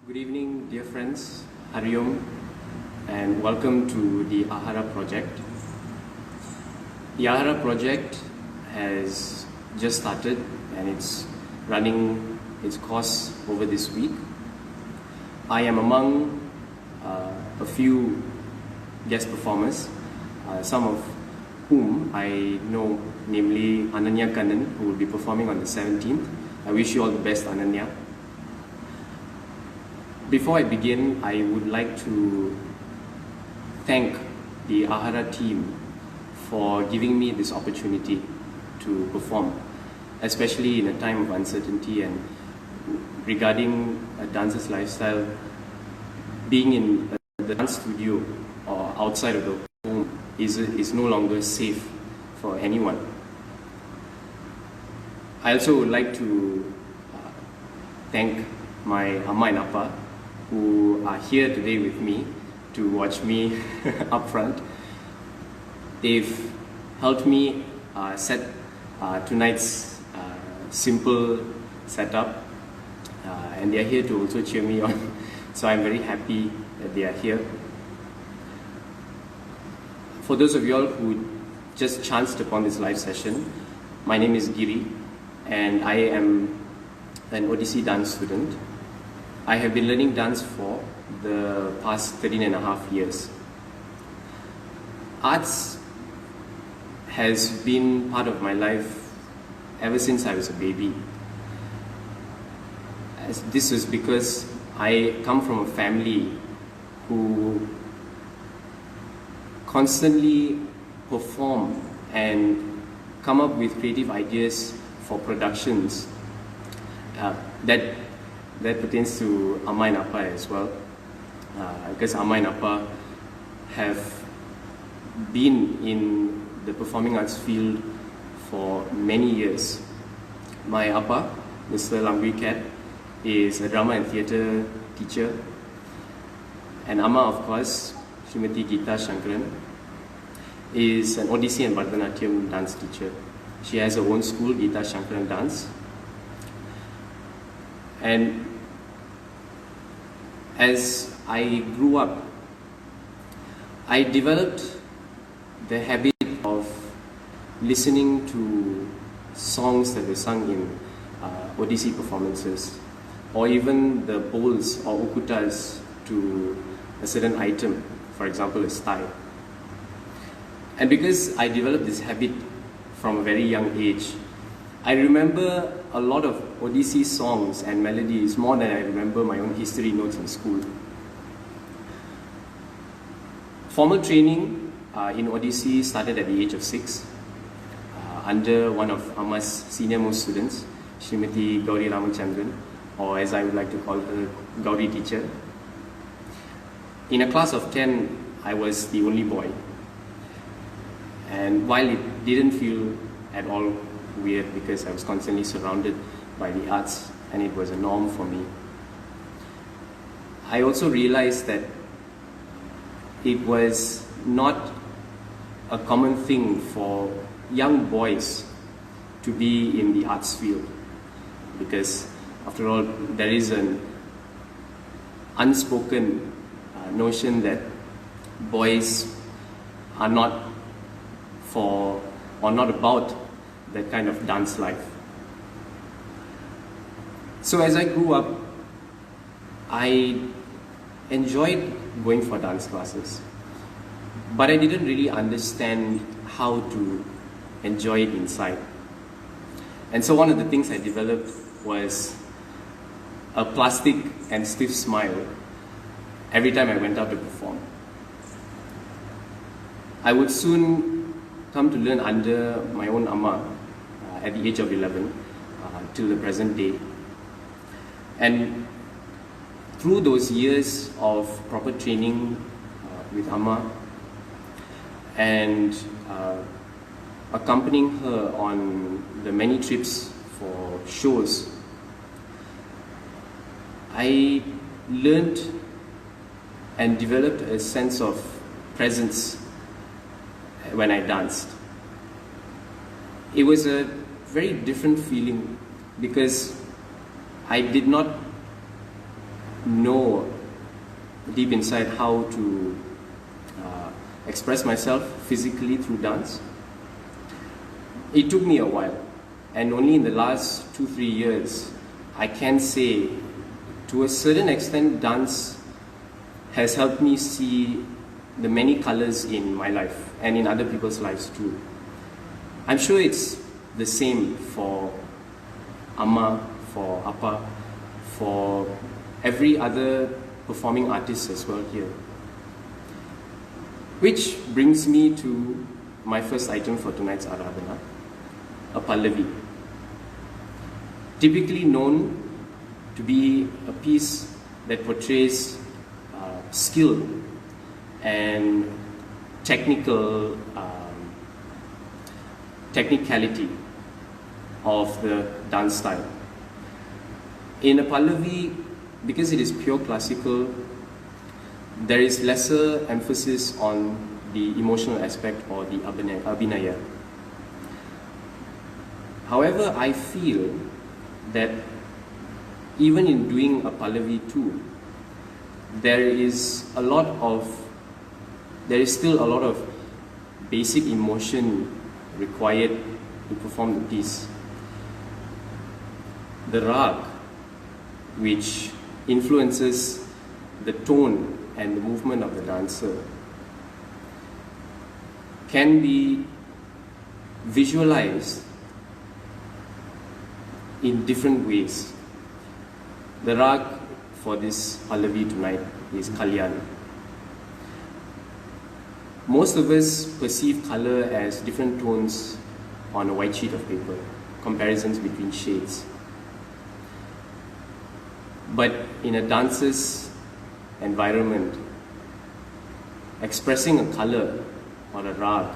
Good evening, dear friends. Hariom, and welcome to the Ahara project. The Ahara project has just started and it's running its course over this week. I am among a few guest performers, some of whom I know, namely Ananya Kannan, who will be performing on the 17th. I wish you all the best, Ananya. Before I begin, I would like to thank the Ahara team for giving me this opportunity to perform, especially in a time of uncertainty and regarding a dancer's lifestyle. Being in the dance studio or outside of the home is no longer safe for anyone. I also would like to thank my Amma and Appa, who are here today with me to watch me up front. They've helped me set tonight's simple setup, and they are here to also cheer me on. So I'm very happy that they are here. For those of you all who just chanced upon this live session, my name is Giri, and I am an Odyssey dance student. I have been learning dance for the past 13.5 years. Arts has been part of my life ever since I was a baby. This is because I come from a family who constantly perform and come up with creative ideas for productions that pertains to Amma and Appa as well, because Amma and Appa have been in the performing arts field for many years. My Appa, Mr. Langui Kat, is a drama and theatre teacher, and Amma, of course, Srimati Geeta Shankaran, is an Odissi and Bharatanatyam dance teacher. She has her own school, Geeta Shankaran Dance. And as I grew up, I developed the habit of listening to songs that were sung in Odissi performances, or even the bowls or ukutas to a certain item, for example a style. And because I developed this habit from a very young age, I remember a lot of Odissi songs and melodies more than I remember my own history notes in school. Formal training in Odissi started at the age of 6 under one of Amma's senior most students, Srimati Gauri Ramachandran, or as I would like to call her, Gauri teacher. In a class of 10, I was the only boy. And while it didn't feel at all weird because I was constantly surrounded by the arts and it was a norm for me, I also realized that it was not a common thing for young boys to be in the arts field, because after all there is an unspoken notion that boys are not for or not about that kind of dance life. So as I grew up, I enjoyed going for dance classes, but I didn't really understand how to enjoy it inside. And so one of the things I developed was a plastic and stiff smile every time I went out to perform. I would soon come to learn under my own Amma at the age of 11 till the present day. And through those years of proper training with Amma and accompanying her on the many trips for shows, I learned and developed a sense of presence when I danced. It was a very different feeling because I did not know deep inside how to express myself physically through dance. It took me a while, and only in the last 2-3 years I can say, to a certain extent, dance has helped me see the many colors in my life and in other people's lives too. I'm sure it's the same for Amma, for Appa, for every other performing artist as well here. Which brings me to my first item for tonight's Aradhana, a Pallavi. Typically known to be a piece that portrays skill and technicality of the dance style. In a Pallavi, because it is pure classical, there is lesser emphasis on the emotional aspect or the abhinaya. However, I feel that even in doing a Pallavi too, there is still a lot of basic emotion required to perform the piece. The rag, which influences the tone and the movement of the dancer, can be visualized in different ways. The rag for this Pallavi tonight is Kalyan. Most of us perceive color as different tones on a white sheet of paper, comparisons between shades. But in a dancer's environment, expressing a color or a rag,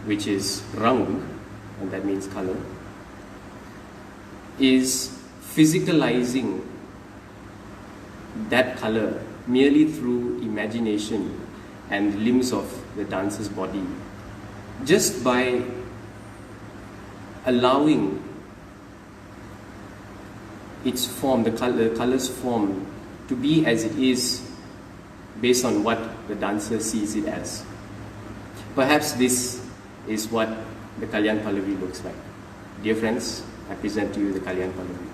which is rang, and that means color, is physicalizing that color merely through imagination and limbs of the dancer's body, just by allowing its form, the color's form, to be as it is based on what the dancer sees it as. Perhaps this is what the Kalyan Pallavi looks like. Dear friends, I present to you the Kalyan Pallavi.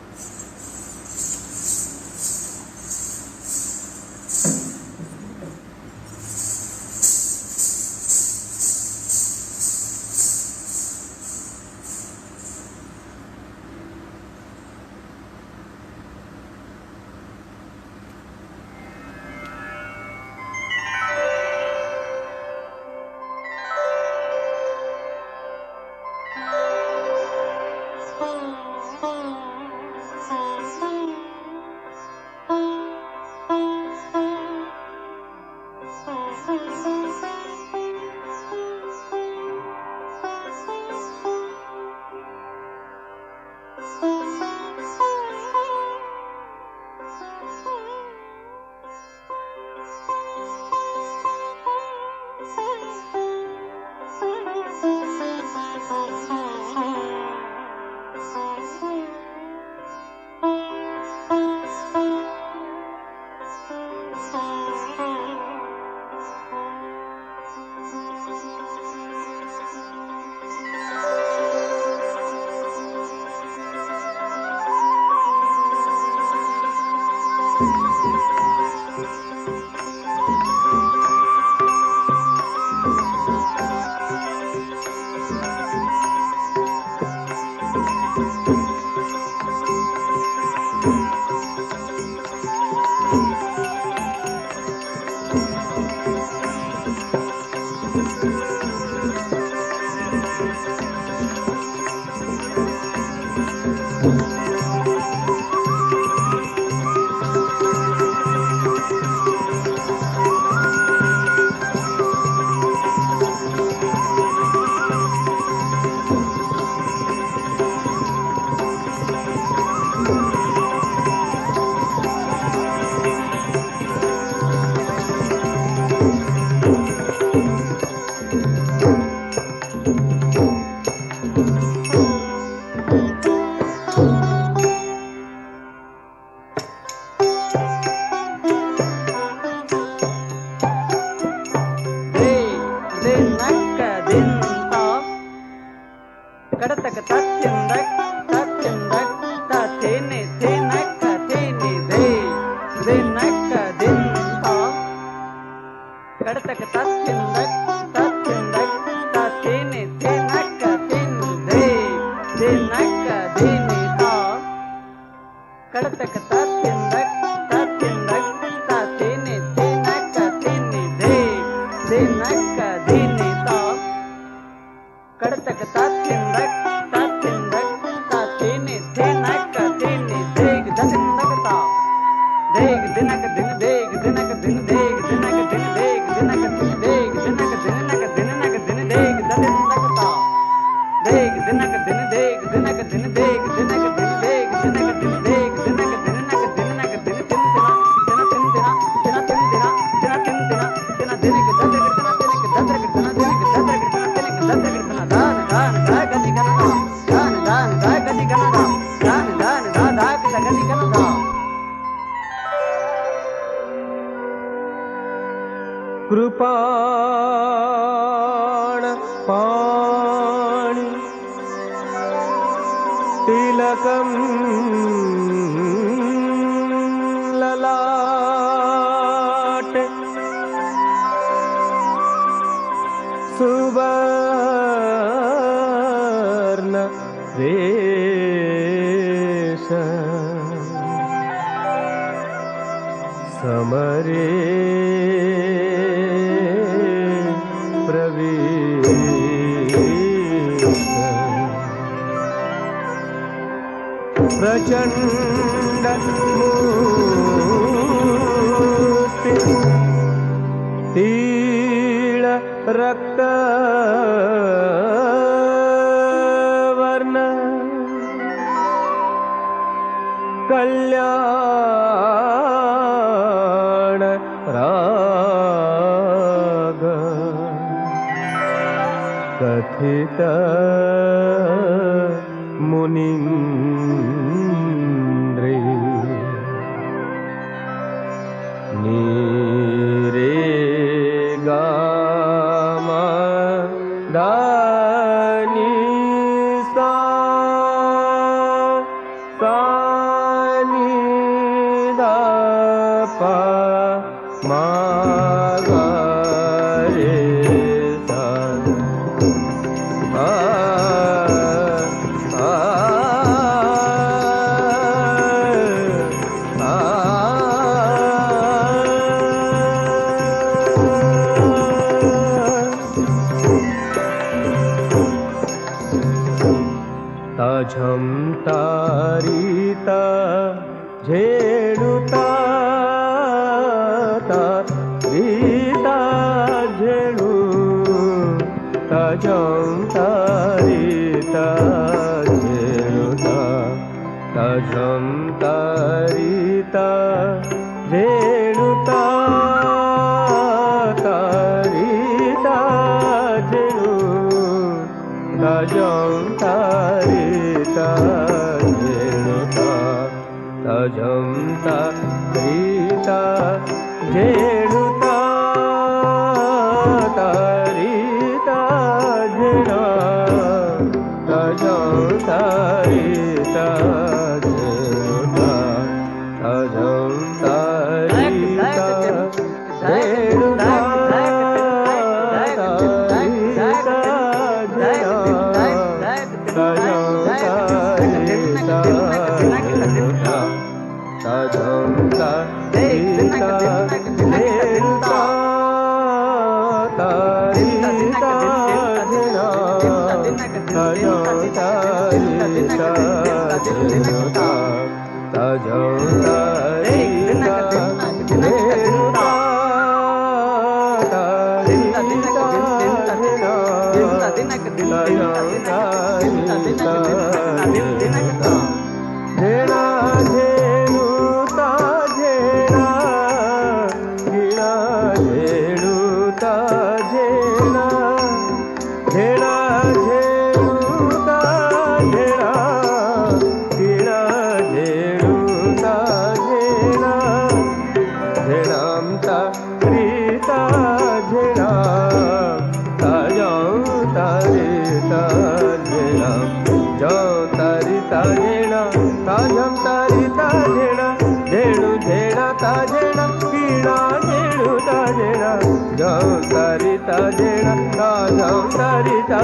Thank you. कड़तक तात्यंदक तात्यंदक तातेने तेनक तेने दे देनक धीने ता कड़तक तात्यंदक तात्यंदक तातेने तेनक तेने देग दतिंदक ता देग दिनक दिन देग दिनक दिन देग दिनक दिन देग दिनक दिन देग दिनक दिनक दिनक दिन देग दतिंदक ता देग दिनक दिन देग दिनक दिन देग दिनक दिन देग दिनक दिन देग दिनक दिनक दिनक दिन तिन तिना तिन तिन तिना तिन तिना तिना तिन तिना तिना दिनक ददरक तिना दिनक ददरक तिना दिनक ददरक तिना दिनक ददरक तिना दान दान दा गति गणना दान दान दा गति गणना दान दान दा दा गति गणना कृपाण पाणि तिलकं ललाटे सुवर्ण वेश समरे प्रचंड मूर्ति तीळ रक्त वर्ण कल्याण राग कथित मुनिन्द्रे नीरे गामा दानी सा सानी दा पा मा गा रे सा ताझम तारीता झेड़ुता तारीता झेड़ू ताझम तारीता झेड़ुता ताझम तारीता झेड़ुता तारीता झेड़ू ताझम तारीता झेड़ुता ताझम तारीता झेड़ुता तारीता झेड़ा ताझम तारीता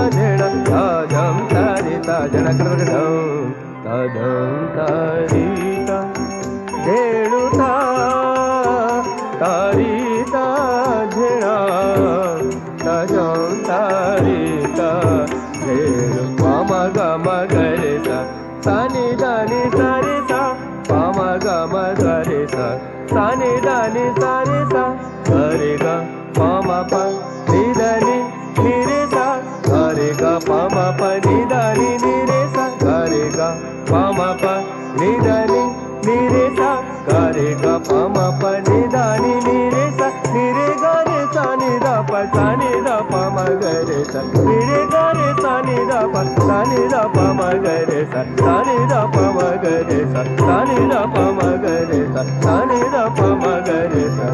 झेड़ुता ताझम तारीता झेड़ुता धम तारीता धेनुता तारीता धेना तजम तारीता धेनु पामा गमा गरेसा सानी दानी सारिसा पामा गमा गरेसा सानी दानी सारिसा हरे गा पामा पा निदानी निरेसा हरे गा पामा पा निदानी निरेसा हरे गा पामा पा निदानी निरेसा हरे गा पामा पा निदानी निरेसा निरे गा रे सा नि दा पा सा नि दा पामा गा रे सा निरे गा रे सा नि दा पा सा नि दा पामा गा रे सा सा नि दा पामा गा रे सा सा नि दा पामा गा रे सा सा नि दा पामा गा रे सा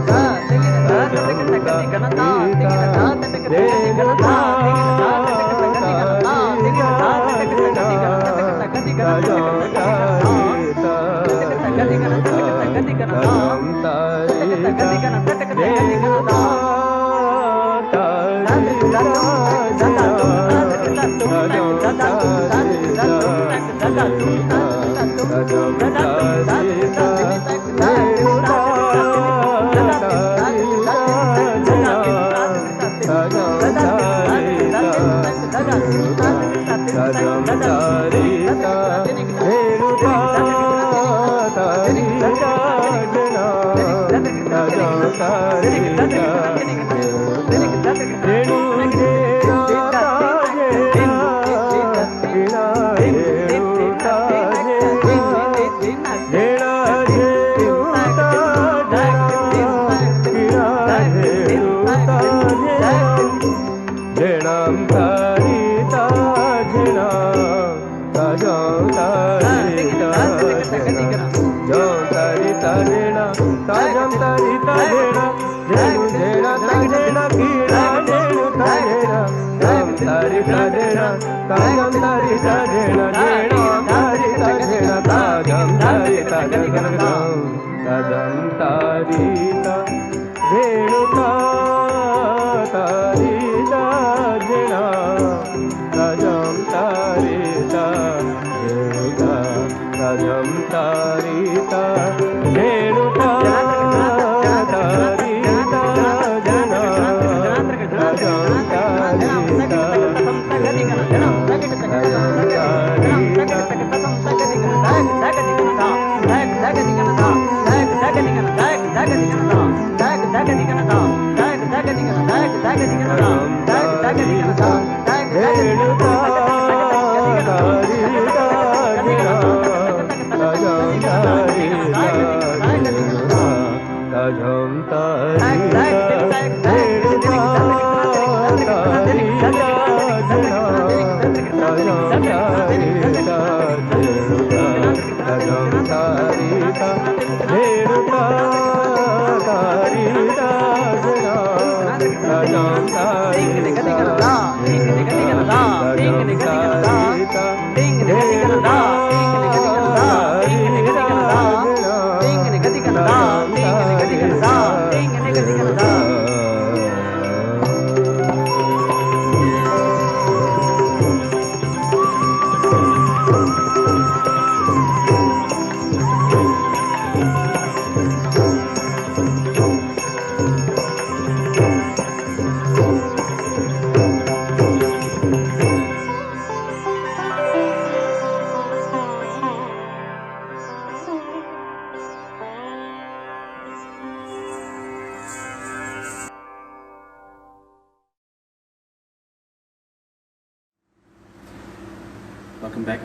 Welcome back.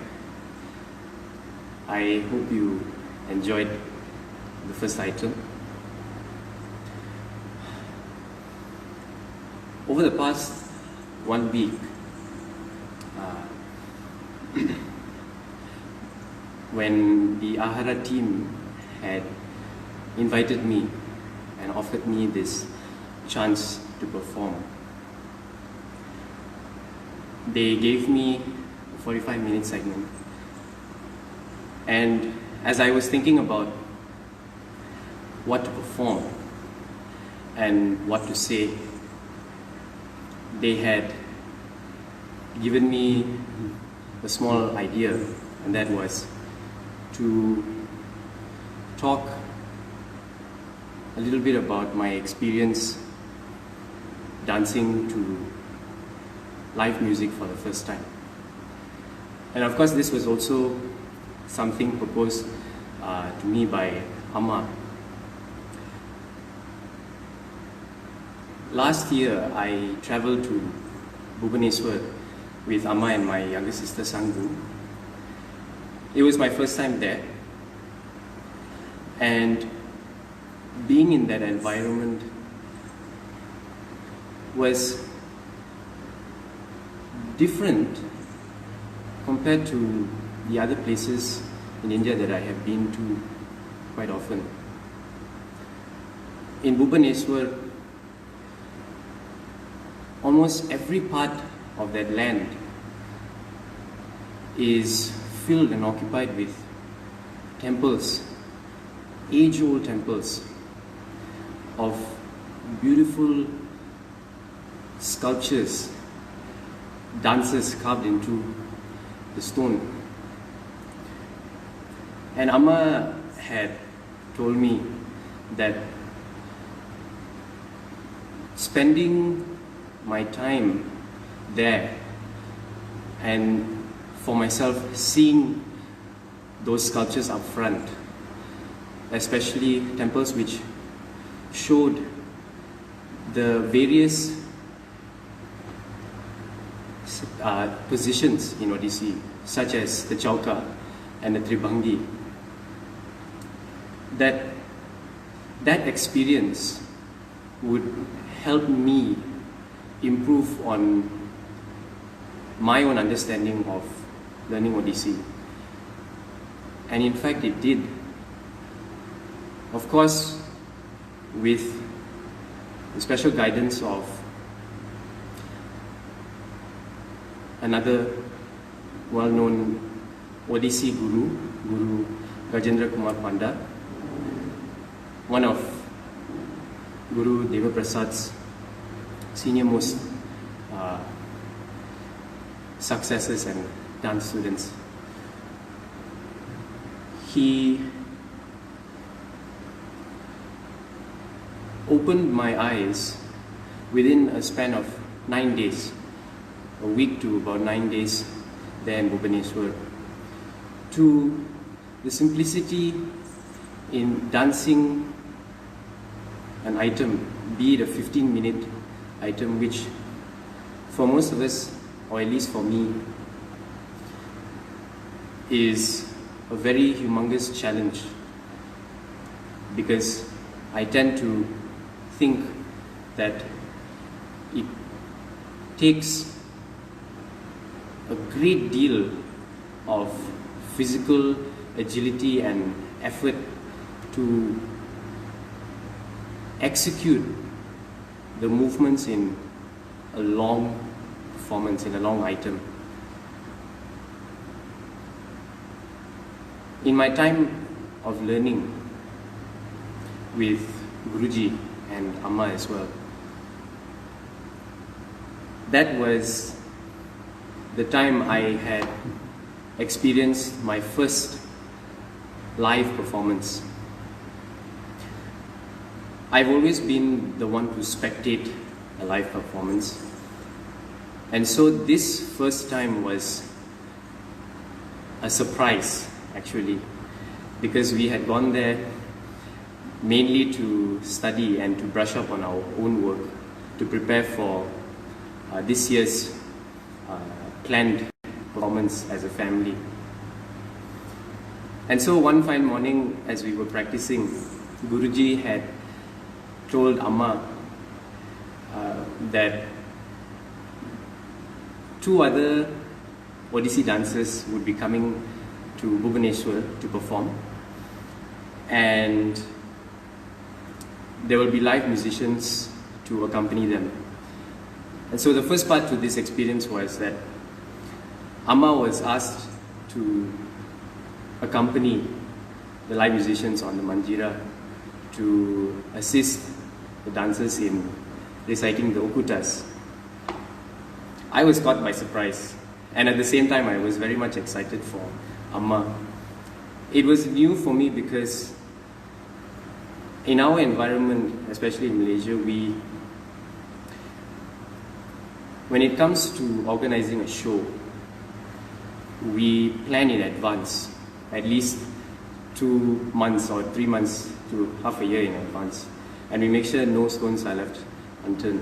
I hope you enjoyed the first item. Over the past 1 week, when the Ahara team had invited me and offered me this chance to perform, they gave me a 45-minute segment. And as I was thinking about what to perform and what to say, they had given me a small idea, and that was to talk a little bit about my experience dancing to live music for the first time. And of course, this was also something proposed to me by Amma. Last year, I traveled to Bhubaneswar with Amma and my younger sister Sanggu. It was my first time there, and being in that environment was different compared to the other places in India that I have been to quite often. In Bhubaneswar, almost every part of that land is filled and occupied with temples, age-old temples of beautiful sculptures, dances carved into the stone. And Amma had told me that spending my time there and for myself seeing those sculptures up front, especially temples which showed the various positions in Odissi, such as the Chauka and the Tribhangi, that experience would help me improve on my own understanding of learning Odissi. And in fact, it did. Of course, with the special guidance of another well-known Odissi guru, Guru Rajendra Kumar Panda, one of Guru Deva Prasad's senior most successors and dance students. He opened my eyes within a span of 9 days, a week to about 9 days there in Bhubaneswar, to the simplicity in dancing an item, be it a 15-minute item, which for most of us, or at least for me, is a very humongous challenge, because I tend to think that it takes a great deal of physical agility and effort to execute the movements in a long performance, in a long item. In my time of learning with Guruji and Amma as well, that was the time I had experienced my first live performance. I've always been the one to spectate a live performance, and so this first time was a surprise actually, because we had gone there mainly to study and to brush up on our own work, to prepare for this year's planned performance as a family. And so one fine morning, as we were practicing, Guruji had told Amma that 2 other Odissi dancers would be coming to Bhubaneswar to perform, and there will be live musicians to accompany them. And so the first part to this experience was that Amma was asked to accompany the live musicians on the Manjira to assist the dancers in reciting the Okutas. I was caught by surprise, and at the same time I was very much excited for Amma. It was new for me because in our environment, especially in Malaysia, when it comes to organizing a show, we plan in advance, at least 2 months or 3 months to half a year in advance, and we make sure no stones are left unturned.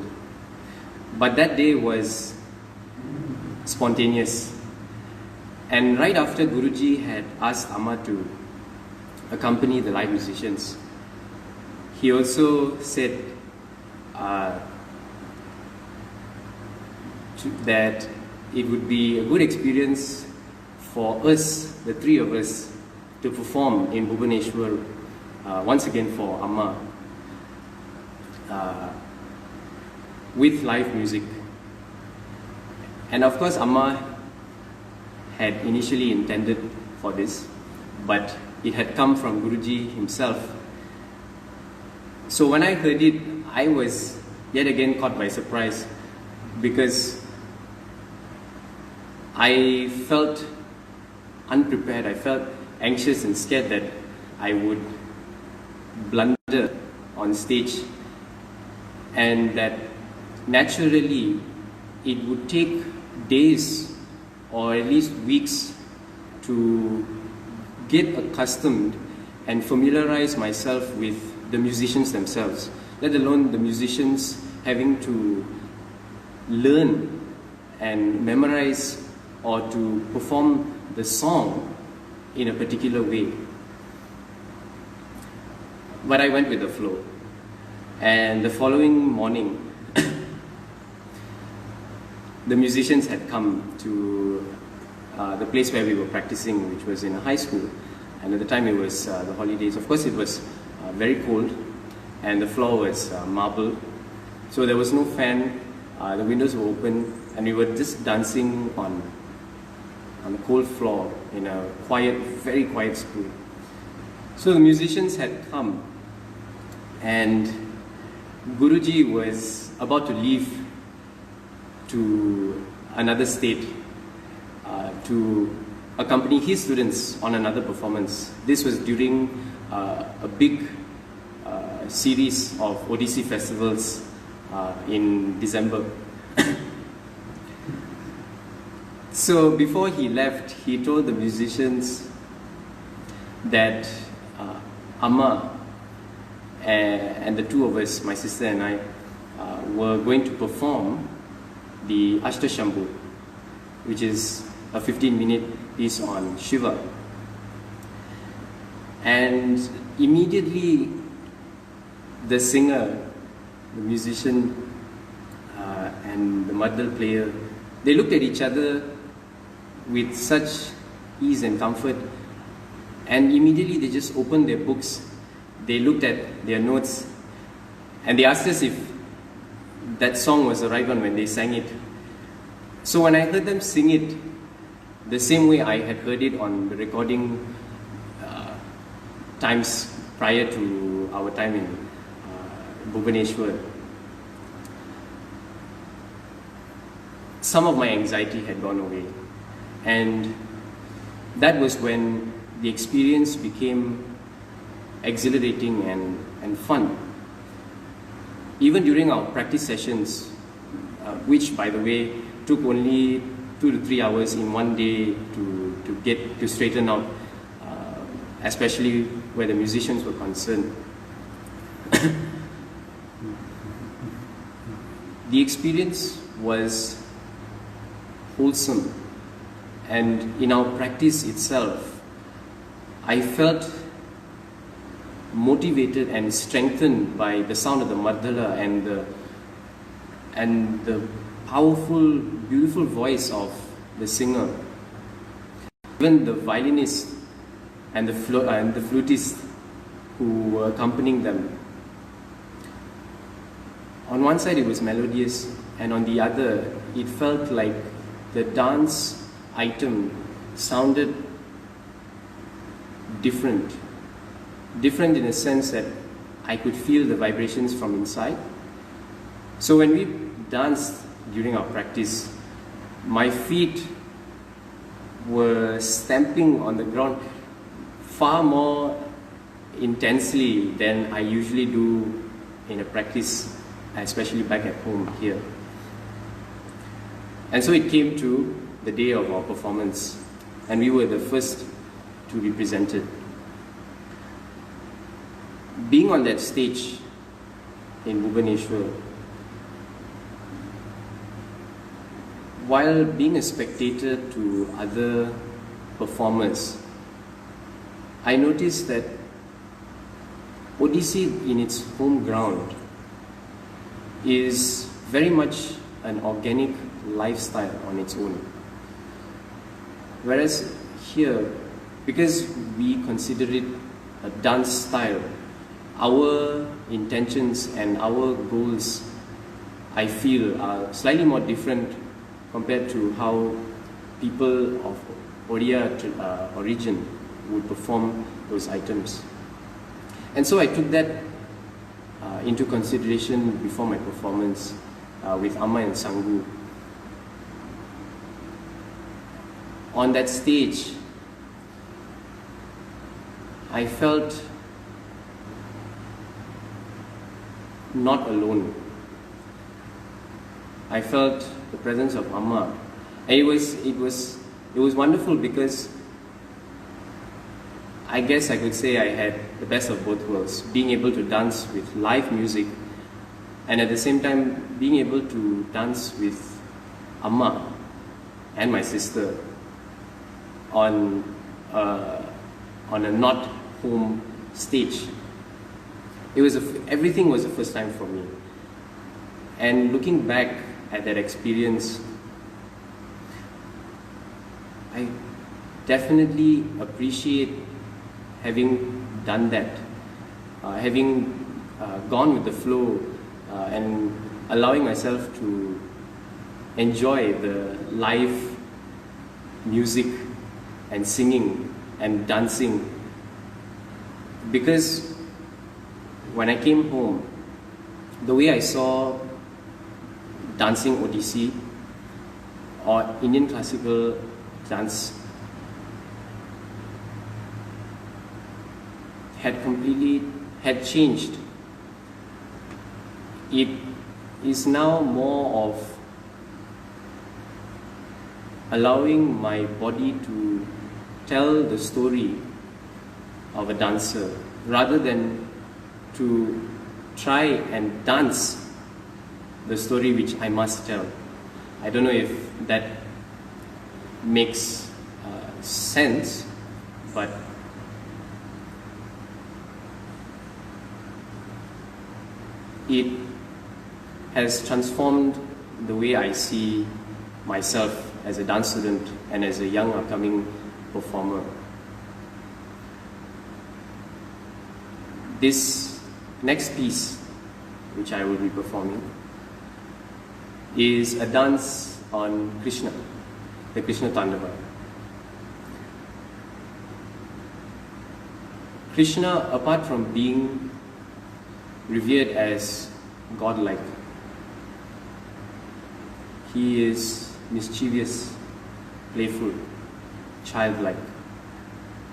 But that day was spontaneous, and right after Guruji had asked Amma to accompany the live musicians, he also said that it would be a good experience for us, the three of us, to perform in Bhubaneswar once again for Amma with live music. And of course, Amma had initially intended for this, but it had come from Guruji himself. So when I heard it, I was yet again caught by surprise, because I felt unprepared. I felt anxious and scared that I would blunder on stage, and that naturally it would take days or at least weeks to get accustomed and familiarize myself with the musicians themselves, let alone the musicians having to learn and memorize or to perform the song in a particular way. But I went with the flow. And the following morning, the musicians had come to the place where we were practicing, which was in a high school. And at the time it was the holidays. Of course, it was very cold, and the floor was marble. So there was no fan, the windows were open, and we were just dancing on a cold floor in a quiet, very quiet school. So the musicians had come, and Guruji was about to leave to another state to accompany his students on another performance. This was during a big series of Odissi festivals in December. So before he left, he told the musicians that Amma and the two of us, my sister and I, were going to perform the Ashtashambhu, which is a 15-minute piece on Shiva. And immediately the singer, the musician, and the madal player, they looked at each other with such ease and comfort, and immediately they just opened their books, they looked at their notes, and they asked us if that song was the right one when they sang it. So when I heard them sing it the same way I had heard it on the recording times prior to our time in Bhubaneswar, some of my anxiety had gone away. And that was when the experience became exhilarating and fun. Even during our practice sessions, which by the way took only 2 to 3 hours in one day to get to straighten out, especially where the musicians were concerned. The experience was wholesome, and in our practice itself, I felt motivated and strengthened by the sound of the madala and the powerful, beautiful voice of the singer. Even the violinist and the flutist who were accompanying them. On one side it was melodious, and on the other it felt like the dance item sounded different. Different in a sense that I could feel the vibrations from inside. So when we danced during our practice, my feet were stamping on the ground far more intensely than I usually do in a practice, especially back at home here. And so it came to the day of our performance, and we were the first to be presented. Being on that stage in Bhubaneswar, while being a spectator to other performers, I noticed that Odissi in its home ground is very much an organic lifestyle on its own. Whereas here, because we consider it a dance style, our intentions and our goals, I feel, are slightly more different compared to how people of Odia origin would perform those items. And so I took that into consideration before my performance with Amma and Sangu. On that stage, I felt not alone. I felt the presence of Amma. And it was wonderful because I guess I could say I had the best of both worlds, being able to dance with live music and at the same time being able to dance with Amma and my sister on a not home stage. Everything was the first time for me. And looking back at that experience, I definitely appreciate having done that, having gone with the flow and allowing myself to enjoy the live music and singing and dancing. Because when I came home, the way I saw dancing Odissi or Indian classical dance had changed. It is now more of allowing my body to tell the story of a dancer rather than to try and dance the story which I must tell. I don't know if that makes sense, but it has transformed the way I see myself as a dance student and as a young upcoming performer. This next piece, which I will be performing, is a dance on Krishna, the Krishna Tandava. Krishna, apart from being revered as godlike, he is mischievous, playful, childlike,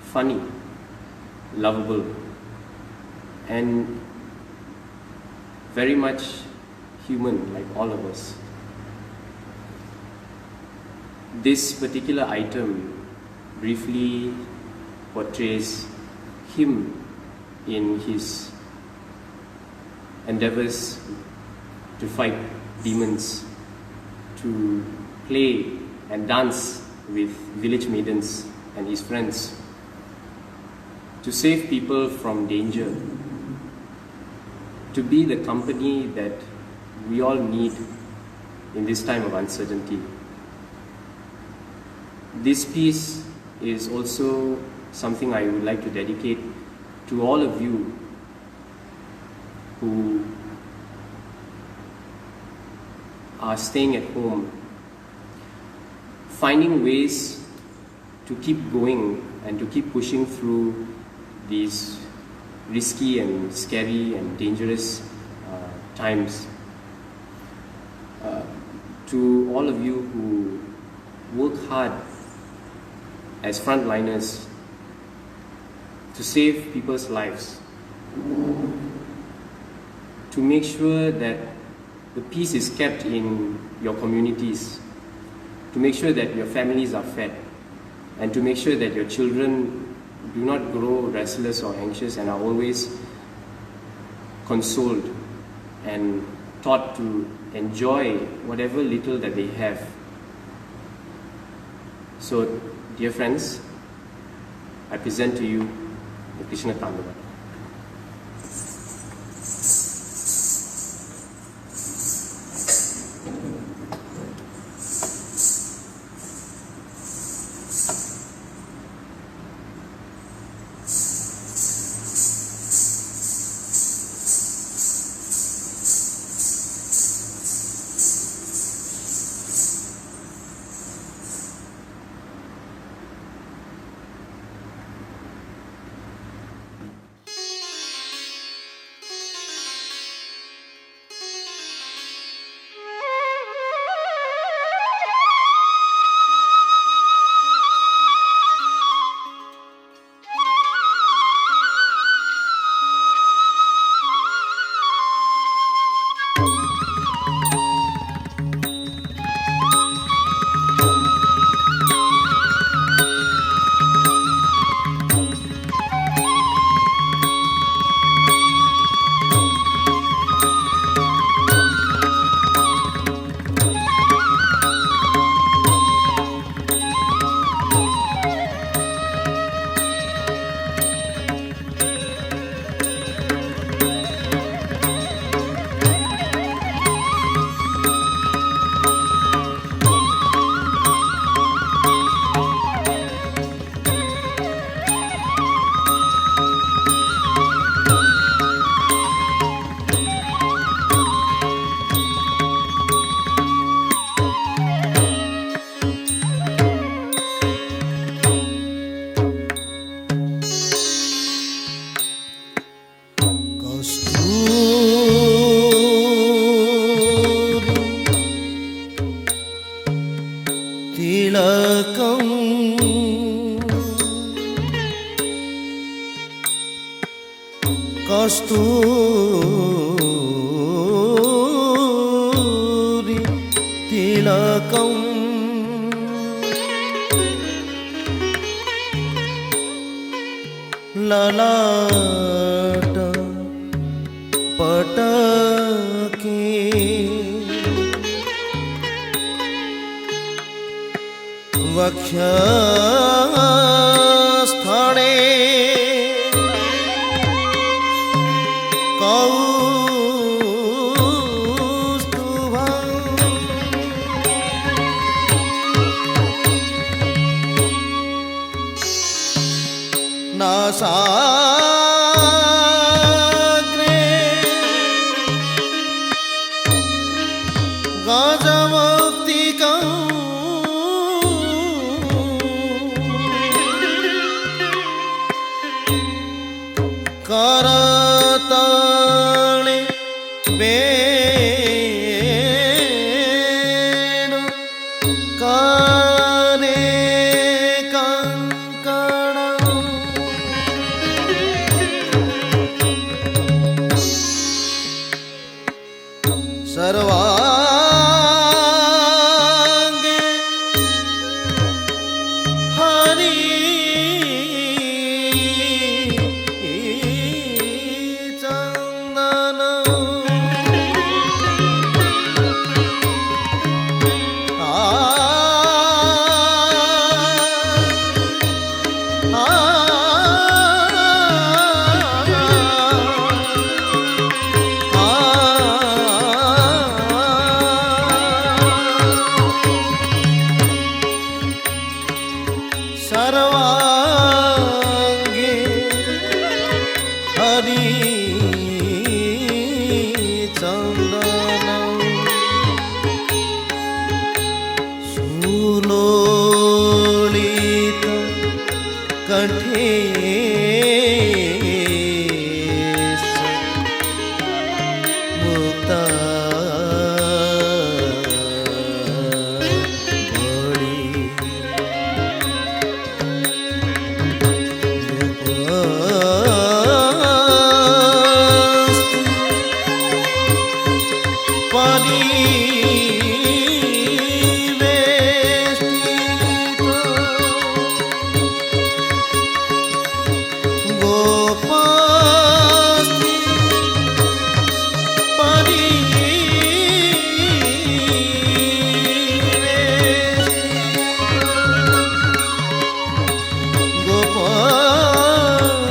funny, lovable, and very much human like all of us. This particular item briefly portrays him in his endeavors to fight demons, to play and dance with village maidens and his friends, to save people from danger, to be the company that we all need in this time of uncertainty. This piece is also something I would like to dedicate to all of you who are staying at home, finding ways to keep going and to keep pushing through these risky and scary and dangerous times. To all of you who work hard as frontliners to save people's lives, to make sure that the peace is kept in your communities, to make sure that your families are fed, and to make sure that your children do not grow restless or anxious and are always consoled and taught to enjoy whatever little that they have. So, dear friends, I present to you the Krishna Tandava. कस्तूरी तिलकं ललाट पटके वक्षस्थले नासाग्रे गजमुक्तिकं करतले वेणु करे सर्वांगे हरि चंदन सर्वांगे हरि चंदन सुलोलित कंठे मुक्ता बड़ी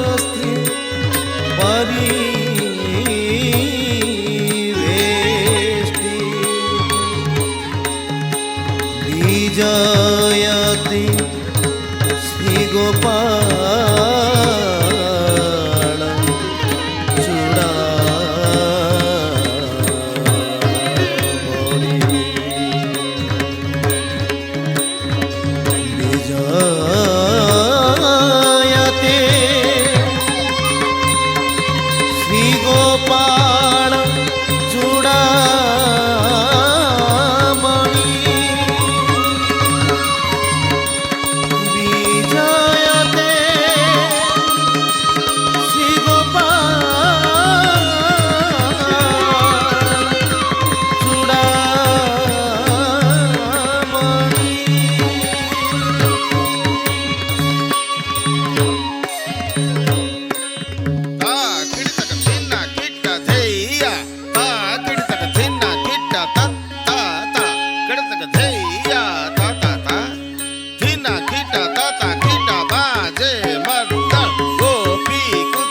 मस्ती परिवेष्टि विजयति श्रीगोपाल चूड़ामणि विजयते श्रीगोपाल चूड़ामणि विजयते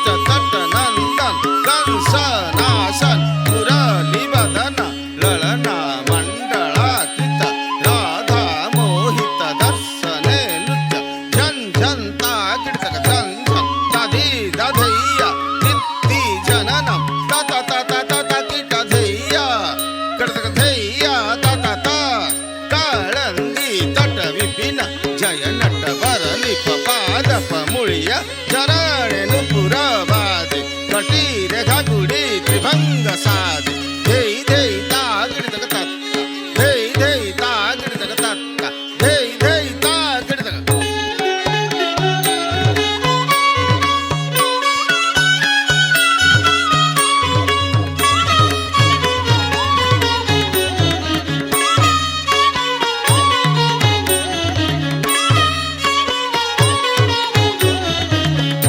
जय नट वर लिप पादप मुळिया चरणे नुपुर बाजे कटी रेखा गुडी त्रिभंग साजे धै धै तागिड तक तत्ता धै धै तागिड तक तत्ता धै धै तागिड तक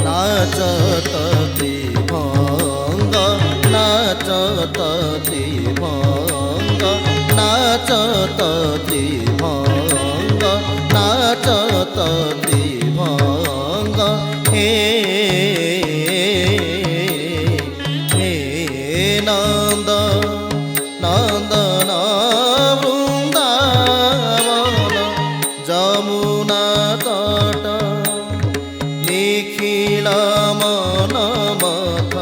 नाचत त्रिभंग नाचत त्रिभंग नाचत त्रिभंग नाचत त्रिभंग हे हे नंद नंदन वृंदावन जमुना तट निखिल मन मथ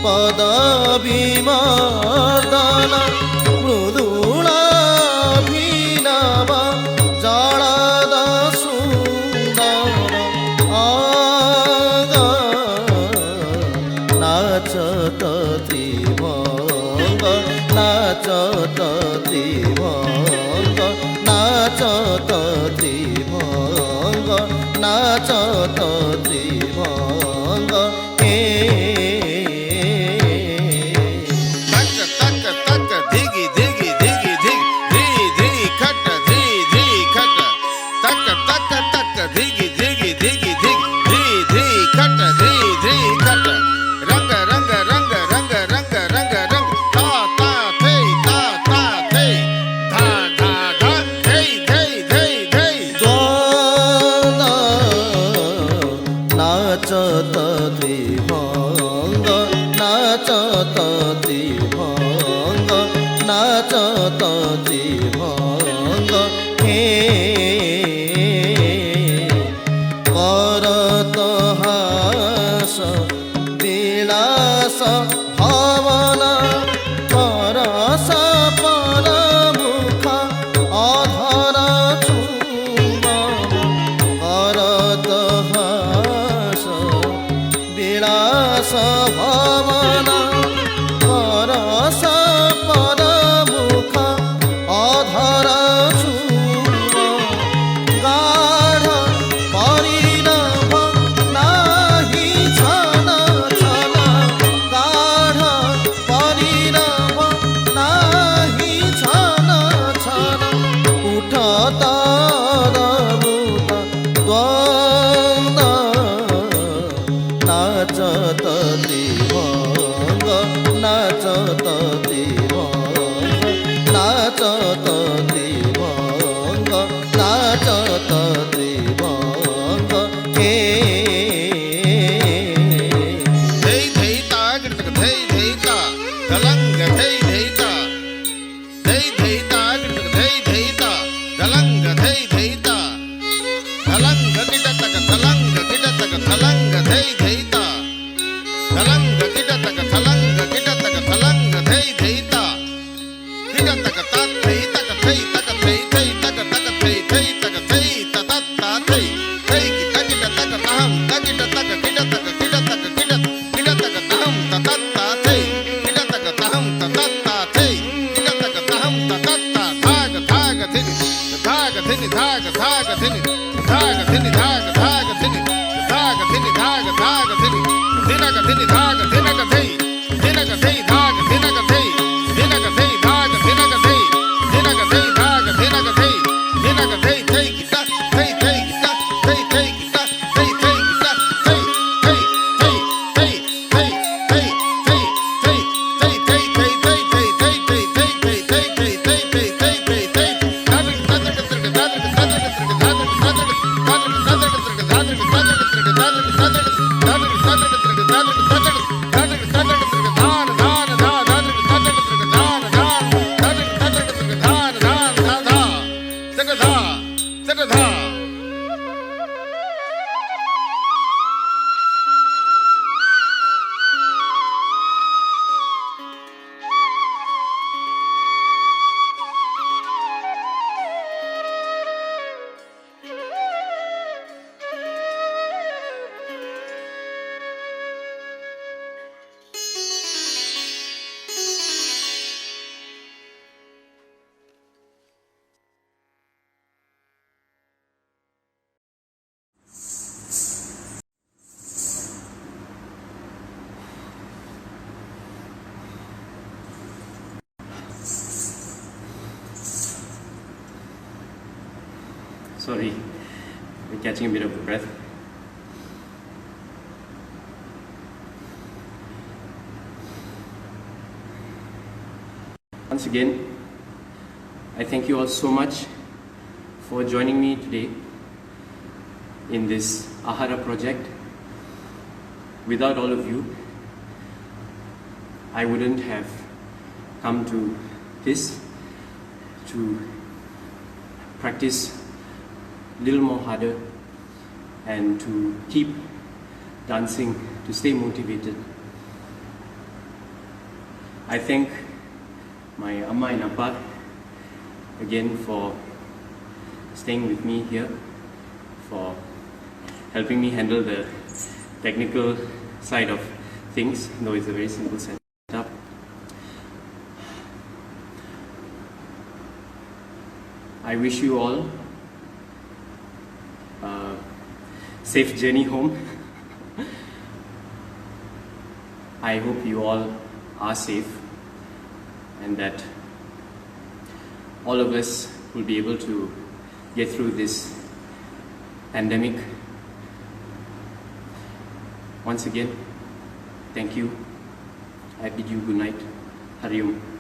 पद विमर्दन मृदुलाभिनव जलद सुन्दर अङ्ग नाचत त्रिभंग नाचत त्रिभंग नाचत त्रिभंग नाचत त्रिभंग हे तक तक तक धिगी धिगी धिगी धिग धी धी खट धी धी खट तक तक तक धिगी धिगी धिगी धिग धी धी खट धी धी खट रंग रंग रंग रंग रंग रंग रंग ता ता थे धा धा थे धै धै धै धै द्वंद नाचत त्रिभंग नाचत त्रिभंग नाचत त्रिभंग हे करत हास विलास भवन परस परमुख अधर चुम्बन करत हास विलास भवन परस परमुख अधर चुम्बन गाढ परिणव नाही छन छन गाढ परिणव नाही छन छन उठत रमुत द्वंद नाचत त्रिभंग Sorry, we're catching a bit of breath. Once again, I thank you all so much for joining me today in this Ahara project. Without all of you, I wouldn't have come to this to practice a little more harder and to keep dancing, to stay motivated. I thank my Amma and Appa again for staying with me here, for helping me handle the technical side of things, though it's a very simple setup. I wish you all a safe journey home. I hope you all are safe and that all of us will be able to get through this pandemic. Once again, thank you. I bid you good night. Hari Om.